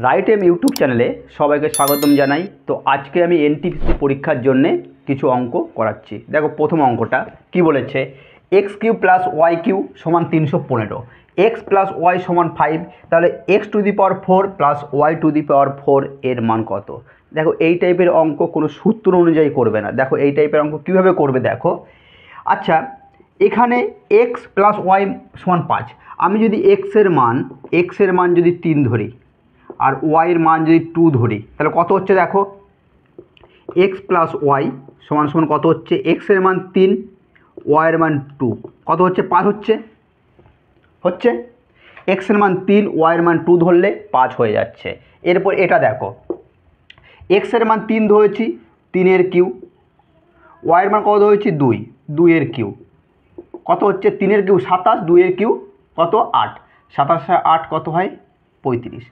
Right M YouTube চ্যানেলে সবাইকে স্বাগতম জানাই। তো আজকে আমি এনটিপিসি পরীক্ষার জন্যে কিছু অঙ্ক করাচ্ছি। দেখো প্রথম অঙ্কটা কি বলেছে, x cube plus y cube সমান 315, এক্স প্লাস ওয়াই সমান 5, তাহলে x to the power 4 plus y to the power 4 এর মান কত। দেখো এই টাইপের অঙ্ক কোনো সূত্র অনুযায়ী করবে না। দেখো এই টাইপের অঙ্ক কীভাবে করবে দেখো। আচ্ছা, এখানে এক্স প্লাস ওয়াই সমান 5, আমি যদি এক্সের মান যদি 3 ধরি আর ওয়াইয়ের মান যদি 2 ধরি, তাহলে কত হচ্ছে দেখো, এক্স প্লাস ওয়াই সমান সমান কত হচ্ছে, এক্সের মান 3, ওয়াইয়ের মান 2, কত হচ্ছে 5 হচ্ছে এক্সের মান 3, ওয়াইয়ের মান 2 ধরলে 5 হয়ে যাচ্ছে। এরপর এটা দেখো, এক্সের মান 3 ধরেছি, 3 কিউ, ওয়াইয়ের মান কত ধরেছি 2, 2 কিউ, কত হচ্ছে 3 কিউ 27, 2 কিউ কত 8, 27 8 কত হয় 35।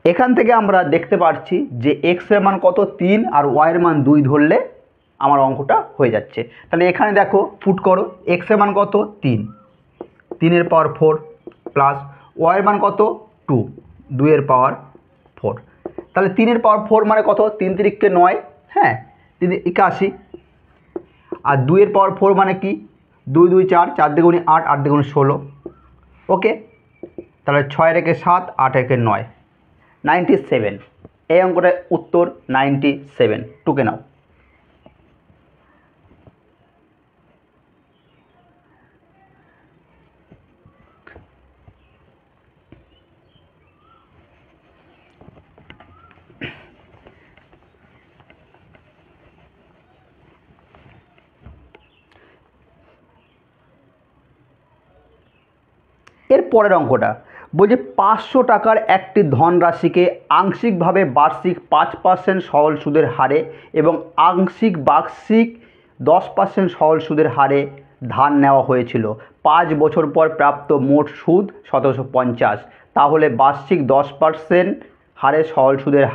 এখান থেকে আমরা দেখতে পাচ্ছি যে এক্সের মান কত 3 আর ওয়াইয়ের মান 2 ধরলে আমার অঙ্কটা হয়ে যাচ্ছে। তাহলে এখানে দেখো পুট করো, এক্সের মান কত 3, 3 পাওয়ার 4 প্লাস ওয়াইয়ের মান কত 2, 2 পাওয়ার 4, তাহলে 3 পাওয়ার 4 মানে কত, 3 3 9, হ্যাঁ 3 81, আর 2 পাওয়ার 4 মানে কি 2 2 4, 4 দুগুণে 8, 8 দুগুণে 16, ওকে। তাহলে 6 রেখে 7, 8 রেখে 9, 97। এই অঙ্কটার উত্তর 97, টুকে নাও। এর পরের অঙ্কটা বলছে 500 টাকার একটি ধনরাশিকে আংশিকভাবে বার্ষিক 5% সরল সুদের হারে এবং আংশিক বার্ষিক 10% সরল সুদের হারে ধার নেওয়া হয়েছিল। 5 বছর পর প্রাপ্ত মোট সুদ 1750, তাহলে বার্ষিক 10% হারে সরল সুদের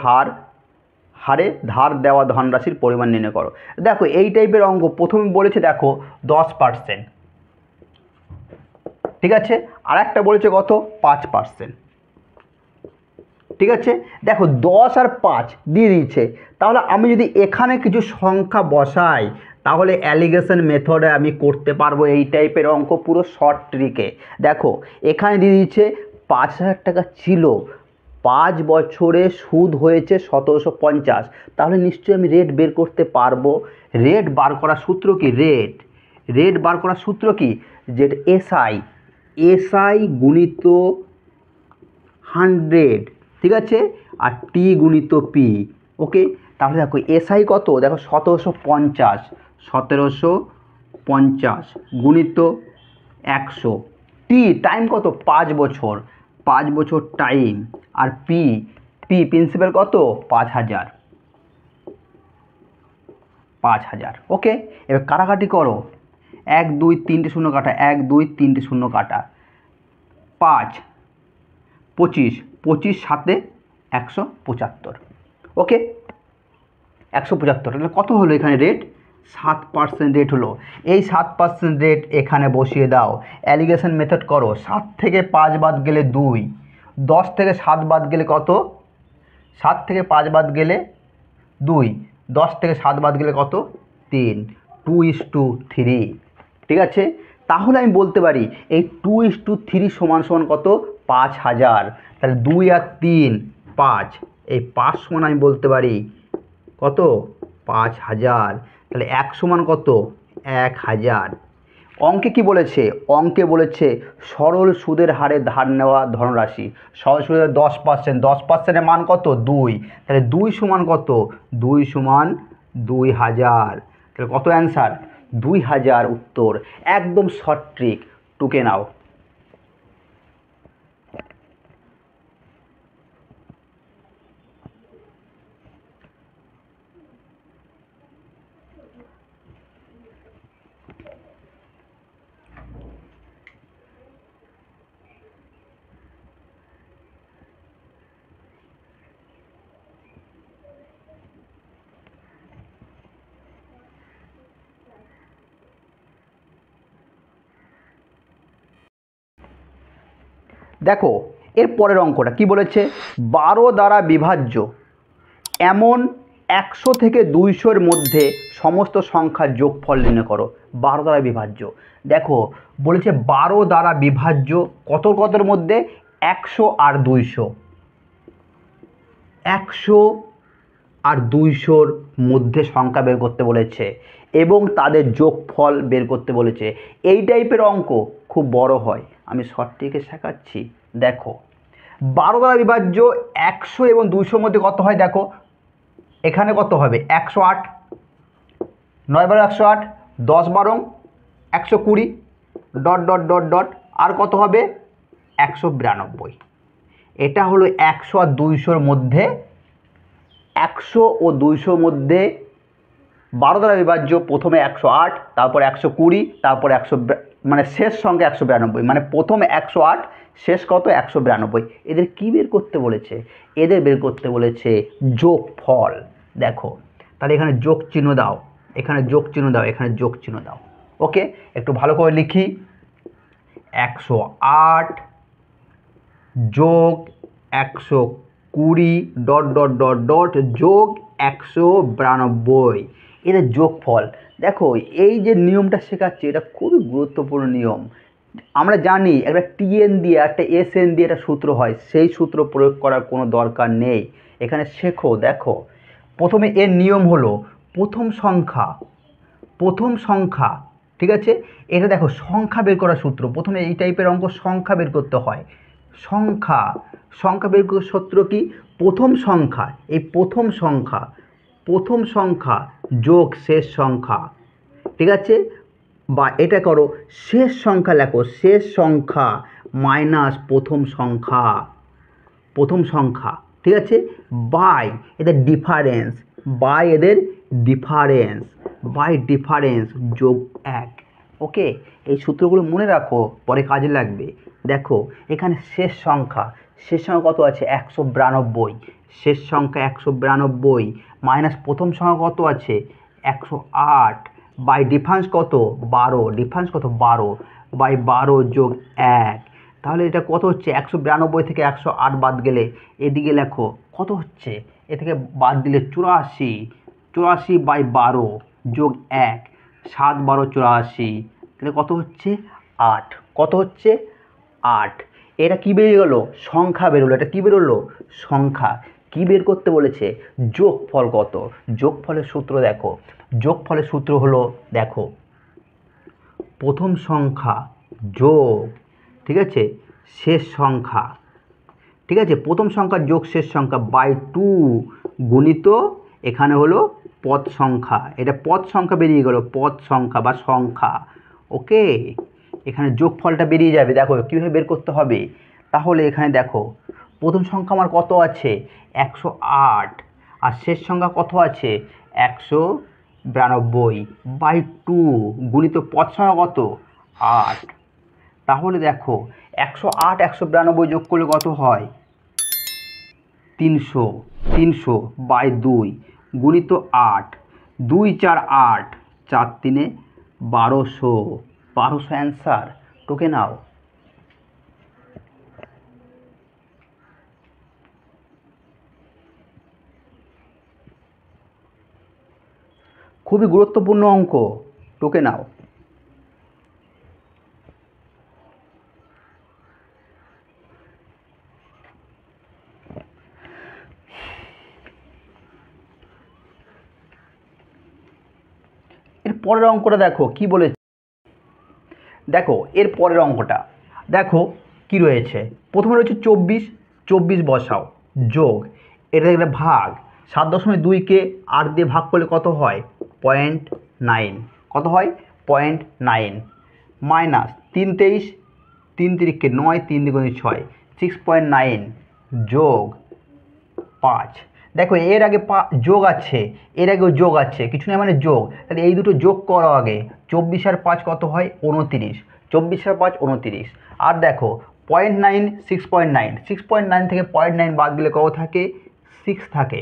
হারে ধার দেওয়া ধনরাশির পরিমাণ নির্ণয় করো। দেখো এই টাইপের অঙ্ক প্রথমে বলেছে দেখো 10%, ঠিক আছে, আর একটা বলেছে কত 5%, ঠিক আছে। দেখো 10 আর 5 দিয়ে দিয়েছে, তাহলে আমি যদি এখানে কিছু সংখ্যা বসাই তাহলে অ্যালিগেশন মেথডে আমি করতে পারবো এই টাইপের অঙ্ক পুরো শর্ট ট্রিকে। দেখো এখানে দিয়ে দিয়েছে 5,000 টাকা ছিল, 5 বছরে সুদ হয়েছে 1750, তাহলে নিশ্চয়ই আমি রেট বের করতে পারবো। রেট বার করার সূত্র কি, রেট বার করার সূত্র কি, যে এসআই গুণিত 100, ঠিক আছে, আর টি গুণিত পি, ওকে। তাহলে দেখো এসআই কত, দেখো 1750 গুণিত 100, টি টাইম কত 5 বছর, 5 বছর টাইম, আর পি প্রিন্সিপাল কত 5000, ওকে। এবার কাটাকাটি করো, 1 2 3টে শূন্য কাটা, 1 2 3টে শূন্য কাটা, 5 25, 25 7 175, ওকে 175। তাহলে কত হলো এখানে রেট, 7% রেট হলো। এই 7% রেট এখানে বসিয়ে দাও, অ্যালিগেশন মেথড করো, 7 থেকে 5 বাদ গেলে 2, 10 থেকে 7 বাদ গেলে কত, 7 থেকে 5 বাদ গেলে 2, 10 থেকে 7 বাদ গেলে কত 3, 2:3, ঠিক আছে। তাহলে আমি বলতে পারি এই 2:3 সমান সমান কত 5000, তাহলে 2 আর 3 5, এই 5 সমান আমি বলতে পারি কত 5000, তাহলে 1 সমান কত 1000। অঙ্কে কি বলেছে, অঙ্কে বলেছে সরল সুদের হারে ধার নেওয়া ধনরাশি, সরল সুদের 10%, 10%-এর মান কত 2, তাহলে 2 সমান কত, 2 সমান 2000, তাহলে কত অ্যান্সার 2000 উত্তর। একদম শর্ট ট্রিক, টুকে নাও। দেখো এর পরের অঙ্কটা কি বলেছে, 12 দ্বারা বিভাজ্য এমন 100 থেকে 200-এর মধ্যে সমস্ত সংখ্যার যোগফল নির্ণয় করো। 12 দ্বারা বিভাজ্য, দেখো বলেছে 12 দ্বারা বিভাজ্য কতর মধ্যে, 100 আর 200, 100 আর 200-র মধ্যে সংখ্যা বের করতে বলেছে এবং তাদের যোগফল বের করতে বলেছে। এই টাইপের অঙ্ক খুব বড় হয়, আমি শর্টট্রিকে শেখাচ্ছি। দেখো 12 দ্বারা বিভাজ্য 100 এবং 200-র মধ্যে কত হয়, দেখো এখানে কত হবে, 108, 9 × 108, 10 × 12, 120, ডট ডট ডট ডট, আর কত হবে 192। এটা হলো 100 আর 200-র মধ্যে, 100 ও 200-র মধ্যে 12 দ্বারা বিভাজ্য প্রথমে 108, তারপর 120, তারপর 100, মানে শেষ সংখ্যা 192, মানে প্রথমে 108, শেষ কত 192। এদের কি বের করতে বলেছে, এদের বের করতে বলেছে যোগফল। দেখো তাহলে এখানে যোগ চিহ্ন দাও, এখানে যোগ চিহ্ন দাও, এখানে যোগ চিহ্ন দাও। ওকে, একটু ভালো করে লিখি, 108 যোগ 120 ডট ডট ডট ডট যোগ 192, এদের যোগফল। দেখো এই যে নিয়মটা শেখাচ্ছি এটা খুবই গুরুত্বপূর্ণ নিয়ম। আমরা জানি একটা টিএন দিয়ে একটা এসএন দিয়ে একটা সূত্র হয়, সেই সূত্র প্রয়োগ করার কোনো দরকার নেই, এখানে শেখো। দেখো প্রথমে এর নিয়ম হলো প্রথম সংখ্যা, ঠিক আছে, এটা দেখো সংখ্যা বের করার সূত্র। প্রথমে এই টাইপের অঙ্ক সংখ্যা বের করতে হয়, সংখ্যা বের করার সূত্র কি, প্রথম সংখ্যা যোগ শেষ সংখ্যা, ঠিক আছে, বা এটা করো শেষ সংখ্যা লেখো, শেষ সংখ্যা মাইনাস প্রথম সংখ্যা, ঠিক আছে, বাই এদের ডিফারেন্স যোগ 1। ওকে, এই সূত্রগুলো মনে রাখো, পরে কাজে লাগবে। দেখো এখানে শেষ সংখ্যা কত আছে, 192, শেষ সংখ্যা 192 মাইনাস প্রথম সংখ্যা কত আছে 108, বাই ডিফারেন্স কত 12, বাই 12 যোগ 1। তাহলে এটা কত হচ্ছে, 192 থেকে 108 বাদ গেলে এদিকে লেখো কত হচ্ছে, এ থেকে বাদ দিলে 84 বাই 12 যোগ 1, 7 12 84, তাহলে কত হচ্ছে 8, কত হচ্ছে 8। এটা কি বেরিয়ে গেল, সংখ্যা বেরোলো। এটা কি বেরোলো, সংখ্যা। কি বের করতে বলেছে, যোগফল কত। যোগফলের সূত্র দেখো, যোগফলের সূত্র হলো, দেখো প্রথম সংখ্যা যোগ, ঠিক আছে, শেষ সংখ্যা, ঠিক আছে, প্রথম সংখ্যা যোগ শেষ সংখ্যা বাই 2 গুণিত এখানে হলো পদ সংখ্যা। এটা পদ সংখ্যা বেরিয়ে গেল, পদ সংখ্যা বা সংখ্যা। ওকে, এখানে যোগফলটা বেরিয়ে যাবে। দেখো কীভাবে বের করতে হবে, তাহলে এখানে দেখো প্রথম সংখ্যা আমার কত আছে 108, আর শেষ সংখ্যা কত আছে 192 বাই 2 গুণিত পদ সংখ্যা কত 8। তাহলে দেখো 108 192 যোগ করলে কত হয় 300 বাই 2 গুণিত 8, 2 4 8, 4 3 1200 অ্যান্সার। টুকে নাও। খুবই গুরুত্বপূর্ণ অঙ্ক, টুকে নাও। এর পরের অঙ্কটা দেখো কি বলেছে, দেখো এর পরের অঙ্কটা দেখো কি রয়েছে। প্রথমে রয়েছে 24 বসাও যোগ, এটা একটা ভাগ 7.2-কে 8 দিয়ে ভাগ করলে কত হয় 0.9, কত হয় 0.9, মাইনাস 3 23, 3 3-কে 9, 3 2 6, 6.9 যোগ 5। দেখো এর আগে যোগ আছে, এর আগেও যোগ আছে, কিছু না মানে যোগ, তাহলে এই দুটো যোগ করো আগে। 24 আর 5 কত হয় 29, 24 আর 5 29। আর দেখো 0.9 6.9 থেকে 0.9 বাদ দিলে কত থাকে 6 থাকে,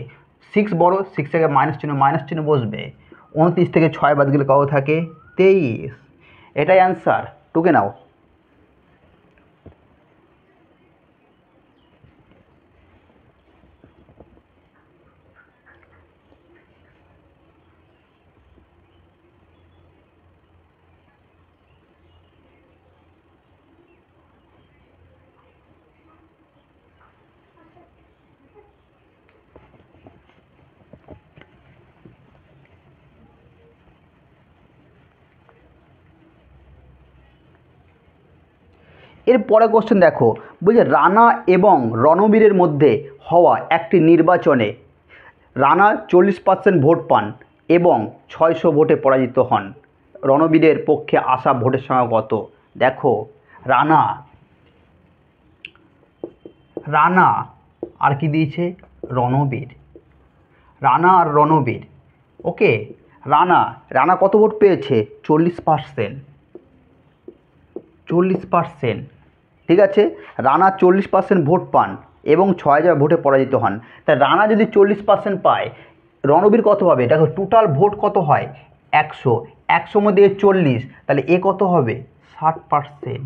6 বড়, 6 থেকে মাইনাস চিহ্ন বসবে। 29 থেকে 6 বাদ দিলে কত থাকে 23। এটাই অ্যান্সার, টুকে নাও। এর পরে কোশ্চেন দেখো, বলছে রানা এবং রণবীরের মধ্যে হওয়া একটি নির্বাচনে রানা 40% ভোট পান এবং 600 ভোটে পরাজিত হন। রণবীরের পক্ষে আসা ভোটের সংখ্যা কত? দেখো রানা রানা আর কি দিয়েছে? রণবীর। রানা আর রণবীর। ওকে, রানা কত ভোট পেয়েছে? 40%। 40%, ঠিক আছে। রানা 40% ভোট পান এবং 6000 ভোটে পরাজিত হন। তা রানা যদি 40% পায়, রণবীর কত হবে? দেখো টোটাল ভোট কত হয়? 100। 100 মধ্যে 40, তাহলে এ কত হবে? 60%,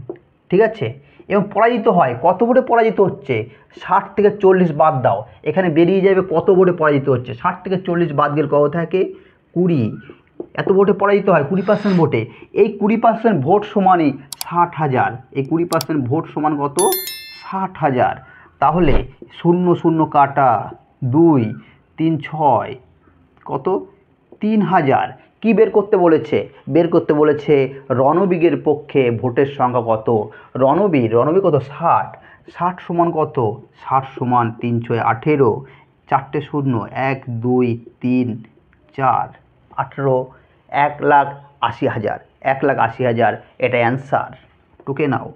ঠিক আছে। এবং পরাজিত হয় কত ভোটে পরাজিত হচ্ছে? 60 থেকে 40 বাদ দাও, এখানে বেরিয়ে যাবে কত ভোটে পরাজিত হচ্ছে। 60 থেকে 40 বাদ গেলে কত থাকে? 20। এত ভোটে পরাজিত হয় 20% ভোটে। এই 20% ভোট সমানই 60,000। এই 20% ভোট সমান কত? 60,000। তাহলে 0 0 কাটা, 2 3 6 কত? 3000। কি বের করতে বলেছে? বের করতে বলেছে রণবীরের পক্ষে ভোটের সংখ্যা কত। রণবীর কত? 60। 60 সমান কত? 60 সমান 3 6 18, 4টে 0, 1 2 3 4 18, 1,80,000। 1,80,000 এটা অ্যান্সার। টুকে নাও।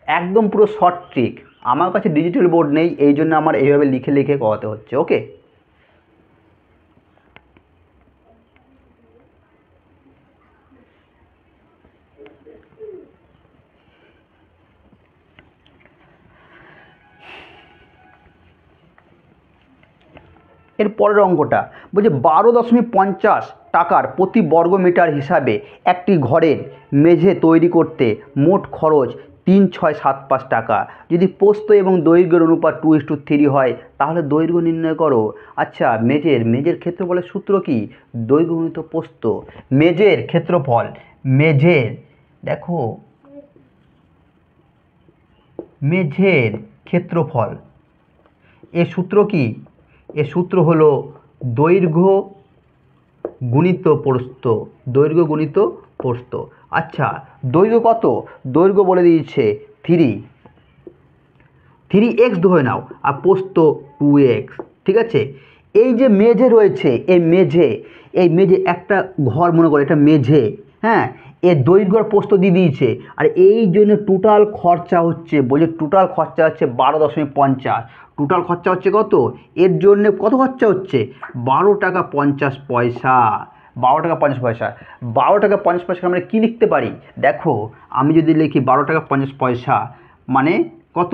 একদম পুরো শর্ট ট্রিক। আমার কাছে ডিজিটাল বোর্ড নেই, এই জন্য আমার এইভাবে লিখে লিখে করাতে হচ্ছে। ওকে, এর পরের অঙ্কটা বলছে 12.50 টাকার প্রতি বর্গ মিটার হিসাবে একটি ঘরের মেঝে তৈরি করতে মোট খরচ 3,675 টাকা। যদি প্রস্থ এবং দৈর্ঘ্যের অনুপাত 2:3 হয় তাহলে দৈর্ঘ্য নির্ণয় করো। আচ্ছা, মেঝের ক্ষেত্রফলের সূত্র কি? দৈর্ঘ্য গুণিত প্রস্থ। মেঝের ক্ষেত্রফল, দেখো মেঝের ক্ষেত্রফল, এর সূত্র কি? এর সূত্র হলো দৈর্ঘ্য গুণিত প্রস্থ। দৈর্ঘ্য গুণিত প্রস্থ। আচ্ছা, দৈর্ঘ্য কত? দৈর্ঘ্য বলে দিয়েছে 3x ধরে নাও, আর প্রস্থ 2x, ঠিক আছে। এই যে মেঝে রয়েছে, এই মেঝে একটা ঘর মনে করো, এটা মেঝে, হ্যাঁ। এর দৈর্ঘ্য আর প্রস্থ দিয়ে দিয়েছে, আর এই জন্য টোটাল খরচা হচ্ছে, বলছে টোটাল খরচা হচ্ছে 12.50। টোটাল খরচা হচ্ছে কত? এর জন্য কত খরচা হচ্ছে? 12 টাকা 50 পয়সা। 12 টাকা 50 পয়সা। 12 টাকা 50 পয়সা আমরা কী লিখতে পারি? দেখো আমি যদি লিখি 12 টাকা 50 পয়সা মানে কত?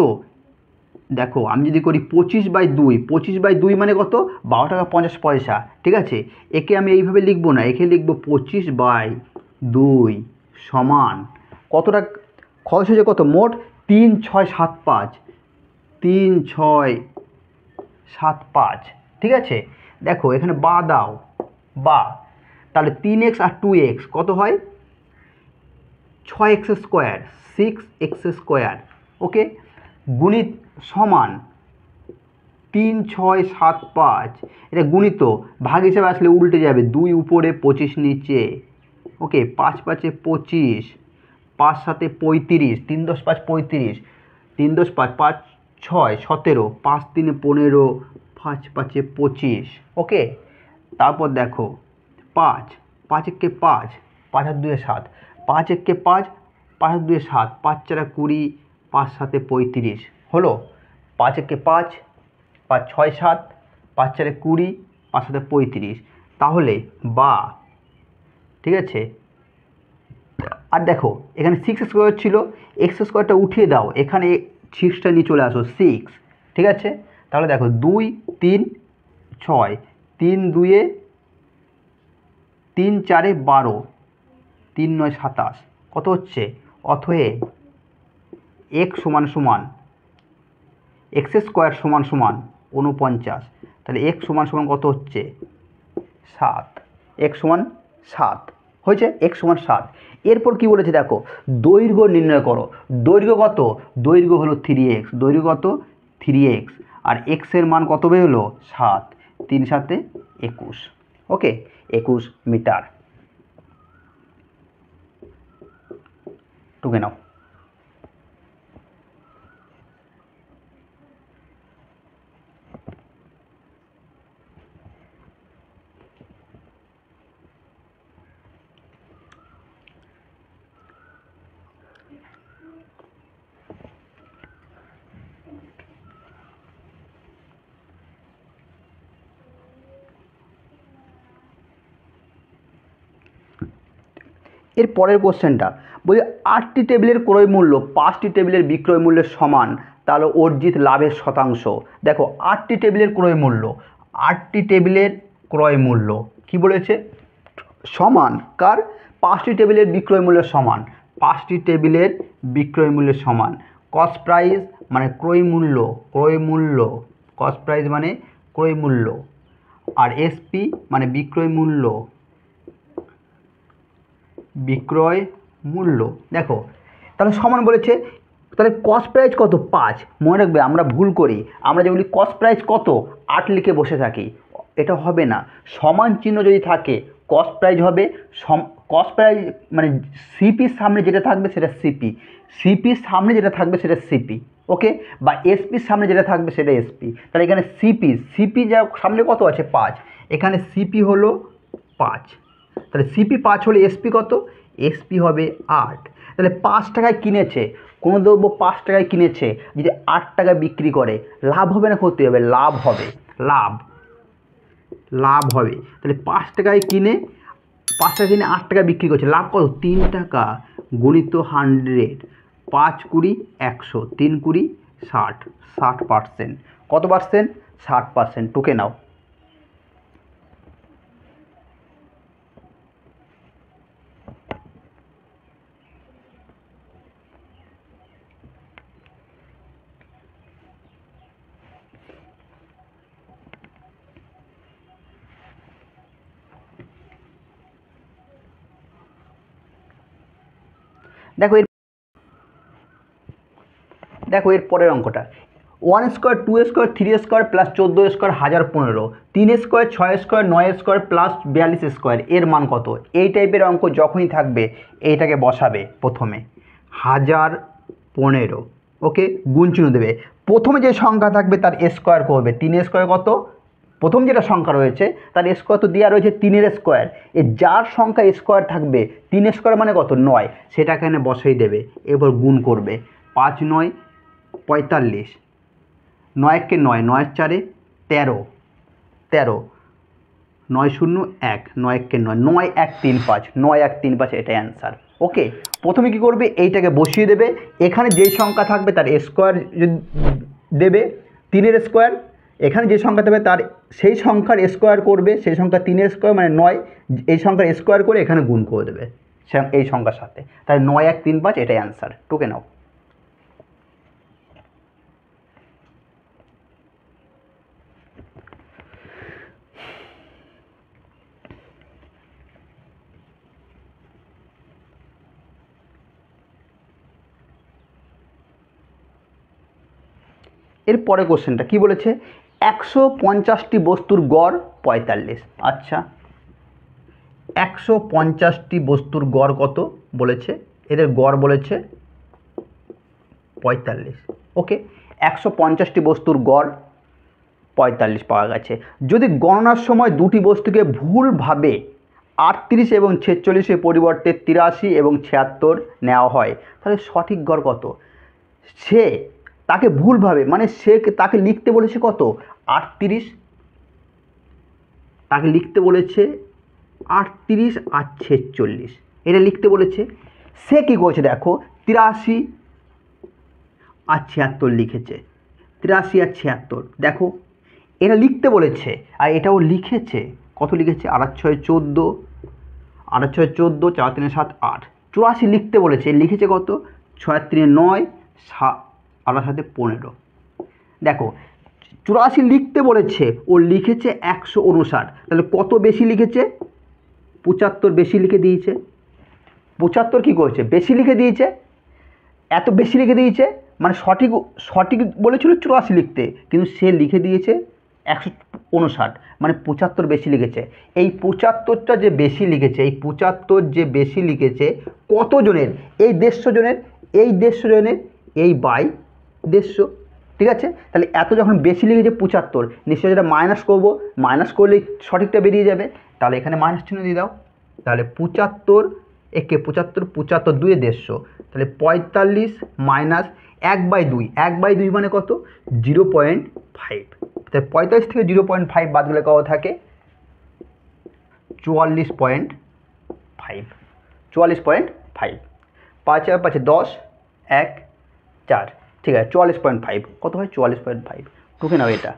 দেখো আমি যদি করি 25/2, 25/2 মানে কত? 12 টাকা 50 পয়সা, ঠিক আছে। একে আমি এইভাবে লিখবো না, একে লিখবো 25/2 সমান কত টাকা খরচ হয়েছে? কত? মোট 3,675। 3,675, ঠিক আছে। দেখো এখানে বা দাও, তাহলে 3x আর 2x কত হয়? 6x square, 6x square. ওকে, গুণিত সমান 3,675। এটা গুণিত, ভাগ হিসাবে আসলে উল্টে যাবে, 2 উপরে 25 নিচে। ওকে, 5 5 25, 5 7 35, 3 10 5 35, 3 10 5 5 6 17, 5 3 15, 5 5 25। ওকে, তারপর দেখো 5 5 1 5, 5 আর 2 7, 5 1 5, 5 আর 2 7, 5 4 20, 5 7 35 হলো। 5 1 5, 5 6 7, 5 4 20, 5 7 35। তাহলে বা, ঠিক আছে। আর দেখো এখানে 6 স্কোয়ার ছিল, এক্স স্কোয়ারটা উঠিয়ে দাও, এখানে 6টা নিয়ে চলে আসো, 6, ঠিক আছে। তাহলে দেখো 2 3 6, 3 2 3 4 12, 3 9 27 কত হচ্ছে? অতএব এক্স সমান এক্স স্কোয়ার সমান 49। তাহলে এক্স সমান কত হচ্ছে? 7। এক্স সমান 7 হয়েছে, এক্স সমান 7। এরপর কি বলেছে দেখো, দৈর্ঘ্য নির্ণয় করো। দৈর্ঘ্য কত? দৈর্ঘ্য হলো 3x। দৈর্ঘ্য কত? 3x। আর এক্সের মান কত বেরোলো? 7। 3 7 21। ওকে, 21 মিটার। টুকে নাও। এর পরের কোশ্চেনটা বলি 8টি টেবিলের ক্রয় মূল্য 5টি টেবিলের বিক্রয় মূল্যের সমান, তাহলে অর্জিত লাভের শতাংশ। দেখো 8টি টেবিলের ক্রয় মূল্য, 8টি টেবিলের ক্রয় মূল্য কি বলেছে সমান কার, 5টি টেবিলের বিক্রয় মূল্যের সমান, 5টি টেবিলের বিক্রয় মূল্যের সমান। কস্ট প্রাইস মানে ক্রয় মূল্য, ক্রয় মূল্য, কস্ট প্রাইস মানে ক্রয় মূল্য, আর এসপি মানে বিক্রয় মূল্য, বিক্রয় মূল্য। দেখো তাহলে সমান বলেছে, তাহলে কস্ট প্রাইস কত 5, মনে রাখবে আমরা ভুল করি, আমরা যেগুলি কস্ট প্রাইস কত 8 লিখে বসে থাকি, এটা হবে না। সমান চিহ্ন যদি থাকে কস্ট প্রাইস হবে, কস্ট প্রাইস মানে সিপির সামনে যেটা থাকবে সেটা সিপি, সিপির সামনে যেটা থাকবে সেটা সিপি, ওকে, বা এসপির সামনে যেটা থাকবে সেটা এসপি। তাহলে এখানে সিপি যা সামনে কত আছে 5, এখানে সিপি হলো 5, তাহলে সিপি 5 হলে এসপি কত, এসপি হবে 8। তাহলে 5 টাকায় কিনেছে, কোনো দ্রব্য 5 টাকায় কিনেছে, যদি 8 টাকায় বিক্রি করে লাভ হবে না ক্ষতি হবে, লাভ হবে, লাভ হবে। তাহলে 5 টাকায় কিনে 5 টাকা কিনে 8 টাকা বিক্রি করছে, লাভ কত 3 টাকা গুণিত 100, 5 20 100, 3 20 60, 60%। কত পার্সেন্ট 60%, টুকে নাও। দেখো এর পরের অঙ্কটা 1 square 2 square 3 square plus 14 square 1015, 3 square 6 square 9 square plus 42 square এর মান কত। এই টাইপের অঙ্ক যখনই থাকবে এইটাকে বসাবে প্রথমে 1015, ওকে, গুণ চিহ্ন দেবে, প্রথমে যে সংখ্যা থাকবে তার স্কোয়ার করবে, 3 স্কোয়ার কত, প্রথম যেটা সংখ্যা রয়েছে তার স্কোয়ার তো দেওয়া রয়েছে 3-এর স্কোয়ার, যার সংখ্যা স্কোয়ার থাকবে 3 স্কোয়ার মানে কত 9, সেটা এখানে বসাই দেবে, এরপর গুণ করবে 5 9 45, 9 কে 9, 9 4 13, 13, 9 0 1, 9 কে 9, 9 1 3 5, 9 1 3 5 এটাই অ্যান্সার। ওকে, প্রথমে কি করবে এইটাকে বসিয়ে দেবে, এখানে যেই সংখ্যা থাকবে তার স্কোয়ার দেবে 3-এর স্কোয়ার, এখানে যে সংখ্যা দেবে তার সেই সংখ্যার স্কোয়ার করবে, সেই সংখ্যা 3-এর স্কোয়ার মানে 9, এই সংখ্যার স্কোয়ার করে এখানে গুণ করে দেবে এই সংখ্যার সাথে, তাই 9 1 3 5 এটাই অ্যান্সার, টুকে নাও। এর পরে কোশ্চেনটা কি বলেছে 150টি বস্তুর গড় 45। আচ্ছা 150টি বস্তুর গড় কত বলেছে, এদের গড় বলেছে 45, ওকে, 150টি বস্তুর গড় 45 পাওয়া গেছে। যদি গণনার সময় দুটি বস্তুকে ভুলভাবে 38 এবং 46-এর পরিবর্তে 83 এবং 76 নেওয়া হয়, তাহলে সঠিক গড় কত। তাকে ভুলভাবে মানে তাকে লিখতে বলেছে কত 38, তাকে লিখতে বলেছে 38 আর 46, এটা লিখতে বলেছে, সে কী করেছে দেখো 83 আর 76 লিখেছে, 83 আর 76 দেখো এটা লিখতে বলেছে আর এটাও লিখেছে, কত লিখেছে 8 6 14, 8 6 14, 4 3 7 8, 84 লিখতে বলেছে, লিখেছে কত 6 3 9, 8 7 15। দেখো 84 লিখতে বলেছে, ও লিখেছে 159, তাহলে কত বেশি লিখেছে 75 বেশি লিখে দিয়েছে, 75 কী করেছে বেশি লিখে দিয়েছে, এত বেশি লিখে দিয়েছে মানে সঠিক বলেছিল 84 লিখতে, কিন্তু সে লিখে দিয়েছে 159, মানে 75 বেশি লিখেছে। এই 75টা যে বেশি লিখেছে, এই 75 যে বেশি লিখেছে কতজনের, এই 150 জনের, এই 150 জনের, এই বাই 150, ঠিক আছে। তাহলে এত যখন বেশি লিখেছে 75, নিশ্চয়ই যেটা মাইনাস করবো, মাইনাস করলেই সঠিকটা বেরিয়ে যাবে। তাহলে এখানে মাইনাস চিহ্ন দিয়ে দাও। তাহলে 75 একে 75, 75 2 150, তাহলে 45 মাইনাস 1/2, 1/2 মানে কত? 0.5। তাহলে 45 থেকে 0.5 বাদ গেলে কত থাকে? 44.5, 44.5। 5 আর 5 10, 1 4, ঠিক আছে। 44.5 কত হয়? 44.5, টুকে নাও এটা।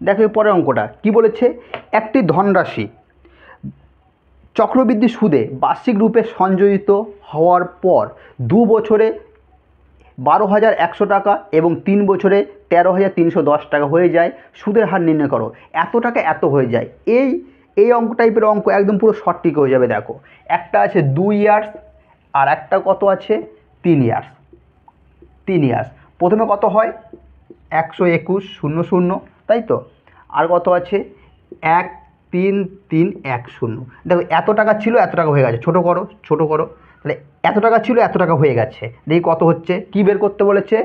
দেখো পরের অঙ্কটা কি বলেছে, একটি ধনরাশি চক্রবৃদ্ধি সুদে বার্ষিক রূপে সঞ্চয়িত হওয়ার পর 2 বছরে 12,100 টাকা এবং 3 বছরে 13,310 টাকা হয়ে যায়, সুদের হার নির্ণয় করো। এত টাকা এত হয়ে যায়, এই অঙ্ক টাইপের অঙ্ক একদম পুরো সঠিক হয়ে যাবে। দেখো একটা আছে 2 ইয়ার্স আর একটা কত আছে 3 ইয়ার্স। 3 ইয়ার্স প্রথমে কত হয়? 121,00, তাই তো। আর কত আছে? 13310। দেখো এত টাকা ছিল, এত টাকা হয়ে গেছে, ছোটো করো ছোটো করো। তাহলে এত টাকা ছিল, এত টাকা হয়ে গেছে, দেখি কত হচ্ছে। কি বের করতে বলেছে?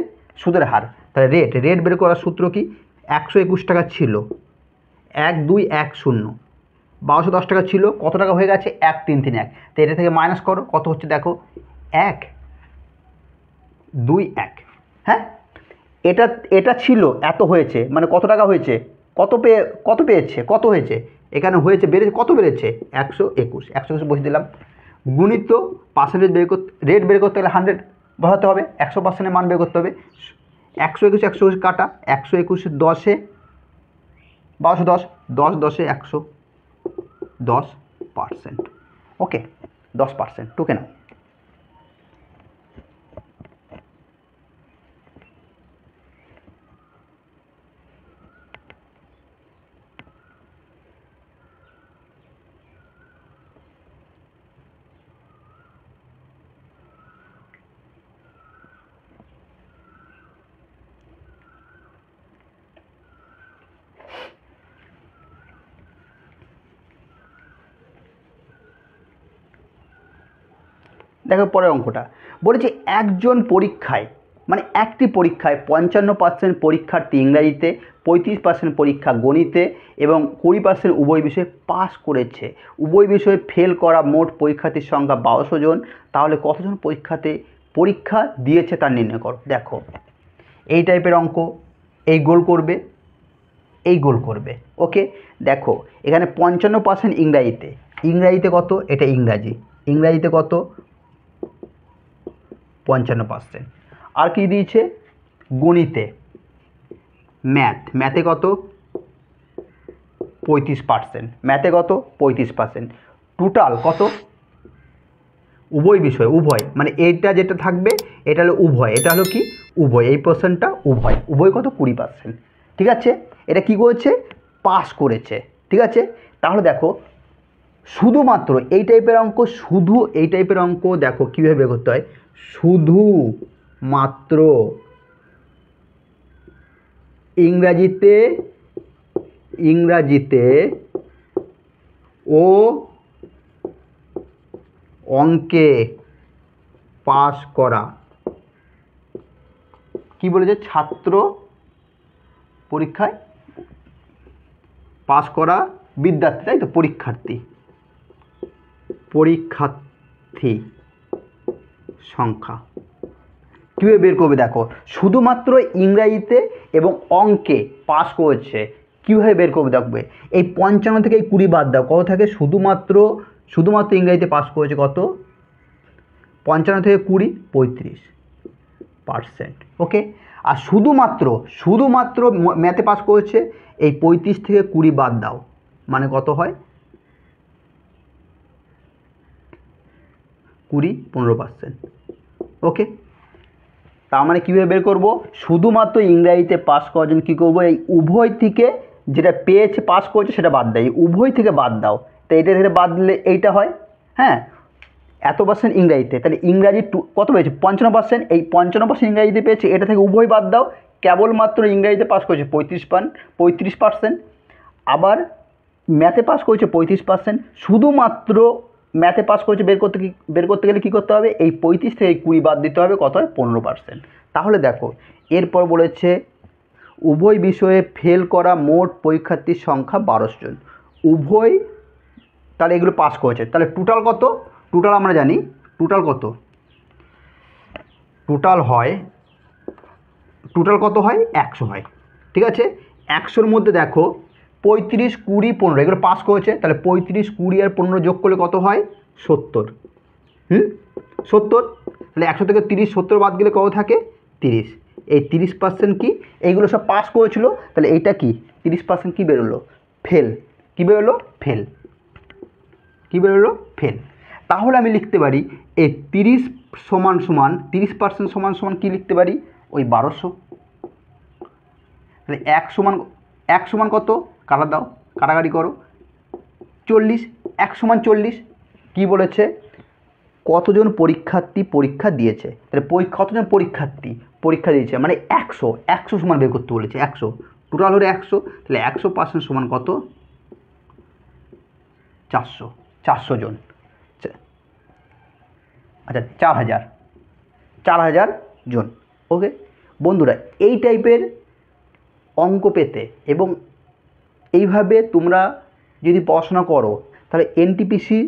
সুদের হার। তাহলে রেট বের করার সূত্র কি? 121 টাকা ছিল, 1210, 1210 টাকা ছিল, কত টাকা হয়ে গেছে? 1331। তো এটা থেকে মাইনাস করো, কত হচ্ছে দেখো? 121। হ্যাঁ, এটা ছিল, এত হয়েছে, মানে কত টাকা হয়েছে? কত পেয়েছে? কত হয়েছে? এখানে হয়েছে, বেড়েছে, কত বেড়েছে? 121। 121 বসে দিলাম। গুণিত পার্সেন্টেজ বের করতে, রেট বের করতে গেলে 100 বসাতে হবে, 100% মান বের করতে হবে। 121 121 কাটা, 121 10-এ 1210, 10 10-এ 100, 10%। ওকে, 10%, টুকে নাও। দেখো পরের অঙ্কটা বলেছে, একজন পরীক্ষায়, মানে একটি পরীক্ষায় 55% পরীক্ষার্থী ইংরাজিতে, 35% পরীক্ষা গণিতে এবং 20% উভয় বিষয়ে পাস করেছে। উভয় বিষয়ে ফেল করা মোট পরীক্ষার্থীর সংখ্যা 1200 জন। তাহলে কতজন পরীক্ষা দিয়েছে তা নির্ণয় করো। দেখো এই টাইপের অঙ্ক, এই গোল করবে, এই গোল করবে। ওকে, দেখো এখানে 55% ইংরাজিতে কত? এটা ইংরাজিতে কত? 55%। আর কি দিয়েছে? গণিতে, ম্যাথে কত? 35%। ম্যাথে কত? 35%। টোটাল কত? উভয় বিষয়, মানে এইটা যেটা থাকবে এটা হলো উভয়, এটা হলো কি? উভয়। এই পার্সেন্টটা উভয় কত? 20%। ঠিক আছে, এটা কি করেছে? পাস করেছে। ঠিক আছে, তাহলে দেখো শুধুমাত্র এই টাইপের অঙ্ক, দেখো কীভাবে বের করতে হয়। শুধুমাত্র ইংরাজিতে ও অঙ্কে পাস করা, কি বলেছে? ছাত্র পরীক্ষায় পাস করা বিদ্যার্থী, তাই তো, পরীক্ষার্থী সংখ্যা কীভাবে বের করবে? দেখো শুধুমাত্র ইংরাজিতে এবং অঙ্কে পাস করেছে, কীভাবে বের করবে? দেখবে এই 55 থেকে এই 20 বাদ দাও, কত থাকে? শুধুমাত্র ইংরাজিতে পাস করেছে কত? 55 থেকে 20 35%। ওকে, আর শুধুমাত্র ম্যাথে পাস করেছে, এই 35 থেকে 20 বাদ দাও, মানে কত হয়? 15%। ওকে, তার মানে কীভাবে বের করব? শুধুমাত্র ইংরাজিতে পাস করার জন্য কী করবো? এই উভয় থেকে যেটা পেয়েছে পাস করেছে সেটা বাদ দেয়, উভয় থেকে বাদ দাও। তো এইটা থেকে বাদ দিলে এইটা হয়, হ্যাঁ, এত পার্সেন্ট ইংরাজিতে, তাহলে ইংরাজি কত পেয়েছে 55%, এই 55% ইংরাজিতে পেয়েছে, এটা থেকে উভয় বাদ দাও, কেবলমাত্র ইংরাজিতে পাস করেছে 35%, আবার ম্যাথে পাস করেছে 35%, শুধুমাত্র ম্যাথে পাস করেছে বের করতে গেলে কী করতে হবে, এই 35 থেকে 20 বাদ দিতে হবে, কত হয় 15%। তাহলে দেখো এরপর বলেছে উভয় বিষয়ে ফেল করা মোট পরীক্ষার্থীর সংখ্যা 12 জন, উভয়, তাহলে এগুলো পাস করেছে, তাহলে টোটাল কত, টোটাল আমরা জানি টোটাল কত, টোটাল কত হয় 100 হয়, ঠিক আছে। 100-র মধ্যে দেখো 35, 20, 15 এগুলো পাস করেছে, তাহলে 35, 20 আর 15 যোগ করলে কত হয় 70, 70, তাহলে 100 থেকে 30, 70 বাদ গেলে কত থাকে 30, এই 30% কি, এইগুলো সব পাস করেছিল, তাহলে এইটা কি 30% কি বেরোলো, ফেল, কি বেরোলো ফেল, কি বেরোলো ফেল। তাহলে আমি লিখতে পারি এই 30 সমান সমান 30% সমান সমান কী লিখতে পারি, ওই 1200, তাহলে 1 সমান কত, কাটা দাও, কাটাকাটি করো, 40, 1 সমান 40, কী বলেছে কতজন পরীক্ষার্থী পরীক্ষা দিয়েছে, তাহলে কতজন পরীক্ষা দিয়েছে মানে 100 সমান বের করতে বলেছে, 100, টোটাল হলো 100, তাহলে 100% সমান কত 400 জন, আচ্ছা 4000 জন। ওকে বন্ধুরা, এই টাইপের অঙ্ক পেতে এবং এইভাবে তোমরা যদি পড়াশোনা করো, তাহলে এনটিপিসি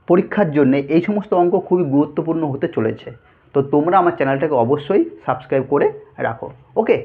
পরীক্ষার জন্য এই সমস্ত অঙ্ক খুবই গুরুত্বপূর্ণ হতে চলেছে। তো তোমরা আমার চ্যানেলটাকে অবশ্যই সাবস্ক্রাইব করে রাখো। ওকে।